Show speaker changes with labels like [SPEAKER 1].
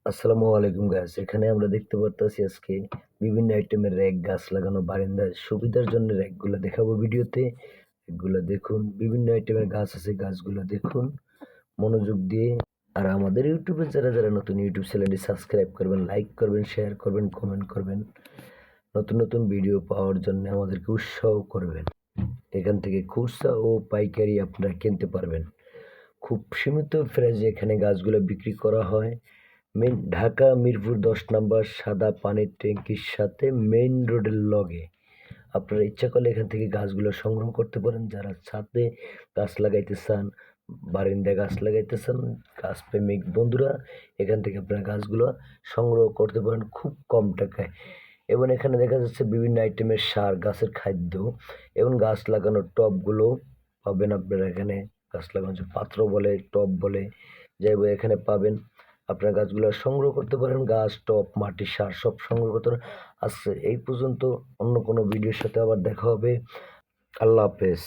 [SPEAKER 1] আসসালামু আলাইকুম গাইস। এখানে আমরা দেখতে পারতাছি আজকে বিভিন্ন আইটেমের র‍্যাক গাছ লাগানো বারান্দায় সুবিধার জন্য র‍্যাকগুলো দেখাবো ভিডিওতে। এগুলো দেখুন, বিভিন্ন আইটেমের গাছ আছে, গাছগুলো দেখুন মনোযোগ দিয়ে। আর আমাদের ইউটিউবে যারা নতুন ইউটিউব চ্যানেলটি সাবস্ক্রাইব করবেন, লাইক করবেন, শেয়ার করবেন, কমেন্ট করবেন। নতুন নতুন ভিডিও পাওয়ার জন্য আমাদেরকে উৎসাহ করবেন। এখান থেকে খুচরা ও পাইকারি আপনারা কিনতে পারবেন। খুব সীমিত প্রাইজে এখানে গাছগুলো বিক্রি করা হয়। ঢাকা মিরপুর 10 নম্বর সাদা পানির ট্যাঙ্কির সাথে মেইন রোডের লগে। আপনারা ইচ্ছা করলে এখান থেকে গাছগুলো সংগ্রহ করতে পারেন। যারা ছাদে গাছ লাগাইতে চান, বারান্দায় গাছ লাগাইতে চান, গাছপ্রেমিক বন্ধুরা এখান থেকে আপনারা গাছগুলো সংগ্রহ করতে পারেন খুব কম টাকায়। এবং এখানে দেখা যাচ্ছে বিভিন্ন আইটেমের সার, গাছের খাদ্য এবং গাছ লাগানোর টবগুলো পাবেন আপনারা এখানে। গাছ লাগানোর যে পাত্র বলে, টব বলে, যাই বলে এখানে পাবেন। আপনারা গাছগুলো সংগ্রহ করতে পারেন, গাছ, টব, মাটি, সার সব সংগ্রহ করতে পারেন। আজকে এই পর্যন্ত, অন্য কোনো ভিডিওর সাথে আবার দেখা হবে। আল্লাহ হাফেজ।